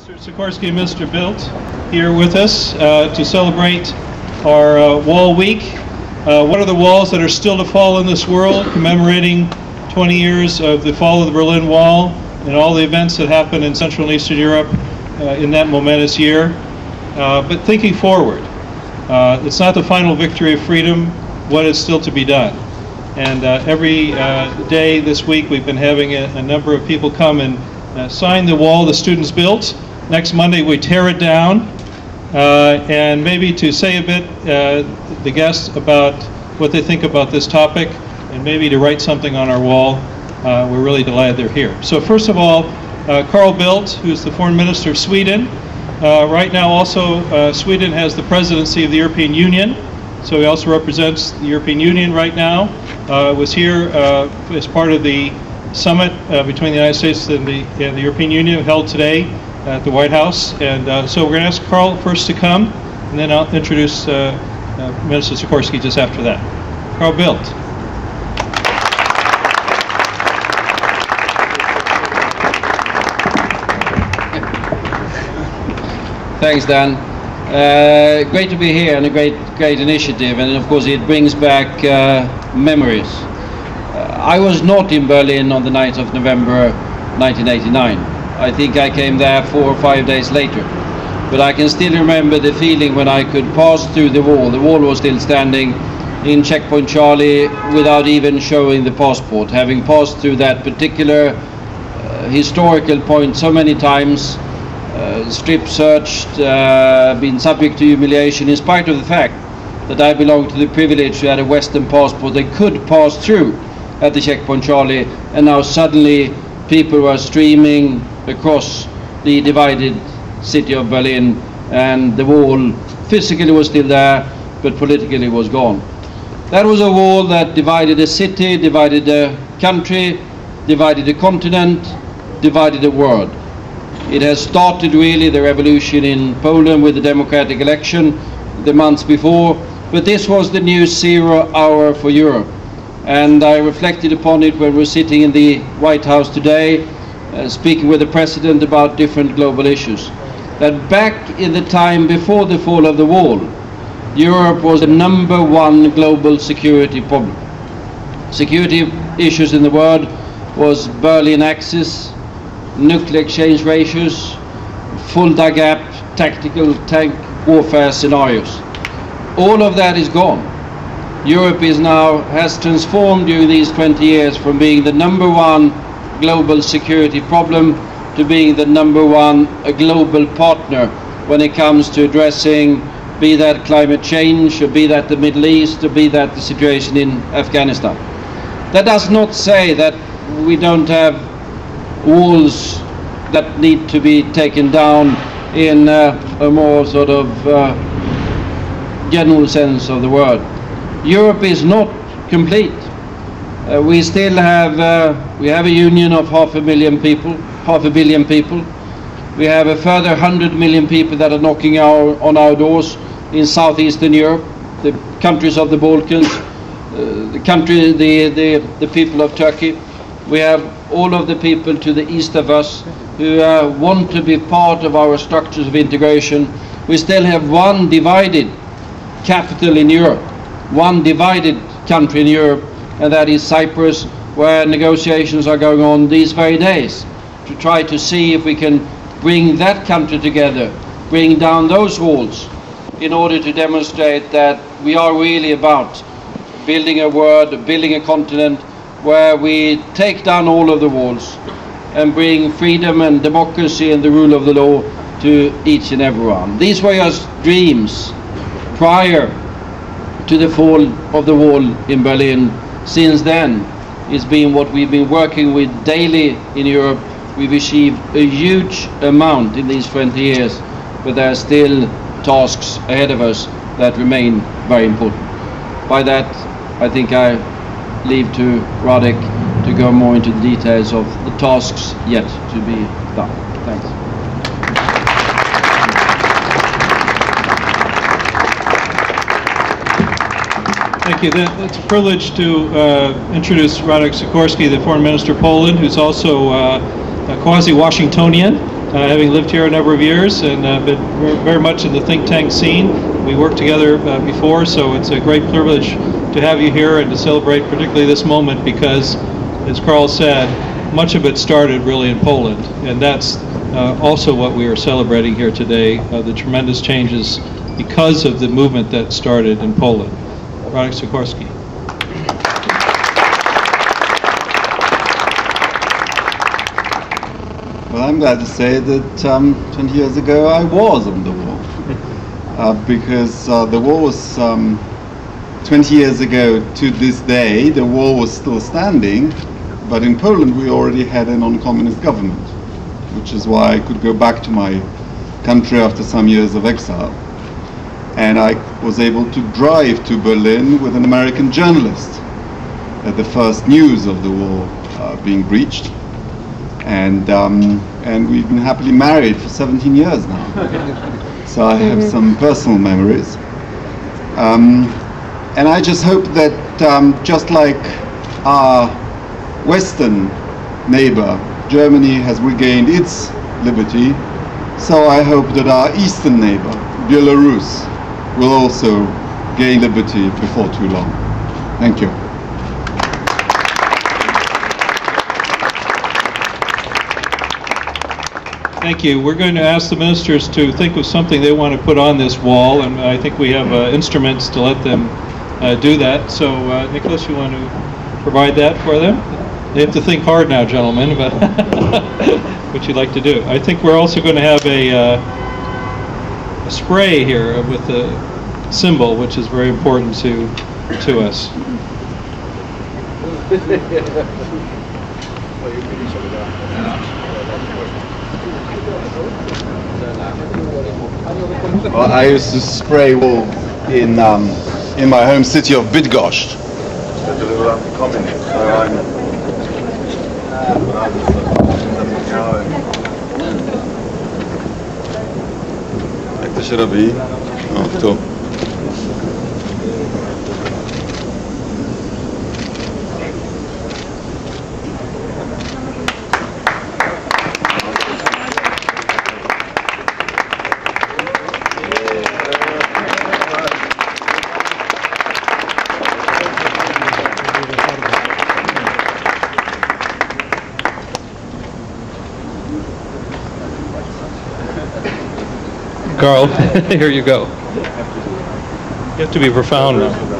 Mr. Sikorski and Mr. Bildt here with us to celebrate our Wall Week. One of the walls that are still to fall in this world, commemorating 20 years of the fall of the Berlin Wall and all the events that happened in Central and Eastern Europe in that momentous year. But thinking forward, it's not the final victory of freedom, what is still to be done. And every day this week we've been having a number of people come and sign the wall the students built. Next Monday we tear it down, and maybe to say a bit, the guests, about what they think about this topic, and maybe to write something on our wall. We're really delighted they're here. So first of all, Carl Bildt, who's the Foreign Minister of Sweden. Right now also Sweden has the presidency of the European Union, so he also represents the European Union right now. Was here as part of the summit between the United States and the European Union held today at the White House. And so we're going to ask Carl first to come, and then I'll introduce Minister Sikorski just after that. Carl Bildt. Thanks, Dan. Great to be here, and a great initiative, and of course it brings back memories. I was not in Berlin on the 9th of November 1989. I think I came there 4 or 5 days later. But I can still remember the feeling when I could pass through the wall. The wall was still standing in Checkpoint Charlie without even showing the passport, having passed through that particular historical point so many times, strip searched, been subject to humiliation, in spite of the fact that I belonged to the privileged who had a Western passport. They could pass through at the Checkpoint Charlie, and now suddenly people were streaming across the divided city of Berlin, and the wall physically was still there, but politically was gone. That was a wall that divided a city, divided a country, divided a continent, divided a world. It has started really the revolution in Poland with the democratic election the months before, but this was the new 0 hour for Europe. And I reflected upon it when we're sitting in the White House today, speaking with the President about different global issues. That back in the time before the fall of the wall, Europe was the #1 global security problem. Security issues in the world was Berlin Axis, nuclear exchange ratios, Fulda Gap, tactical tank warfare scenarios. All of that is gone. Europe has transformed during these 20 years from being the #1 global security problem to being the #1 global partner when it comes to addressing, be that climate change, or be that the Middle East, or be that the situation in Afghanistan. That does not say that we don't have walls that need to be taken down in a more sort of general sense of the word. Europe is not complete. We still have a union of half a billion people. We have a further 100 million people that are knocking on our doors in southeastern Europe, the countries of the Balkans, the people of Turkey. We have all of the people to the east of us who want to be part of our structures of integration. We still have one divided capital in Europe, one divided country in Europe, and that is Cyprus, where negotiations are going on these very days to try to see if we can bring that country together, bring down those walls, in order to demonstrate that we are really about building a world, building a continent where we take down all of the walls and bring freedom and democracy and the rule of the law to each and everyone. These were just dreams prior to the fall of the wall in Berlin. Since then, it's been what we've been working with daily in Europe. We've achieved a huge amount in these 20 years, but there are still tasks ahead of us that remain very important. By that, I think I leave to Radek to go more into the details of the tasks yet to be done. Thanks. Thank you. It's a privilege to introduce Radek Sikorski, the Foreign Minister of Poland, who's also a quasi-Washingtonian. having lived here a number of years and been very much in the think tank scene. We worked together before, so it's a great privilege to have you here and to celebrate particularly this moment because, as Carl said, much of it started really in Poland, and that's also what we are celebrating here today, the tremendous changes because of the movement that started in Poland. Sikorski. Well, I'm glad to say that 20 years ago I was on the wall, because the war was 20 years ago to this day, the wall was still standing, but in Poland we already had a non-communist government, which is why I could go back to my country after some years of exile. And I was able to drive to Berlin with an American journalist at the first news of the war being breached. And we've been happily married for 17 years now. So I have some personal memories. And I just hope that just like our Western neighbor, Germany, has regained its liberty, so I hope that our Eastern neighbor, Belarus, will also gain liberty before too long. Thank you. Thank you. We're going to ask the ministers to think of something they want to put on this wall, and I think we have instruments to let them do that. So, Nicholas, you want to provide that for them? They have to think hard now, gentlemen, about what you'd like to do. I think we're also going to have a spray here with the symbol, which is very important to us. Well, I used to spray wool in my home city of Bydgoszcz. Jak to się robi? O, tu. Carl, here you go. You have to be profound now.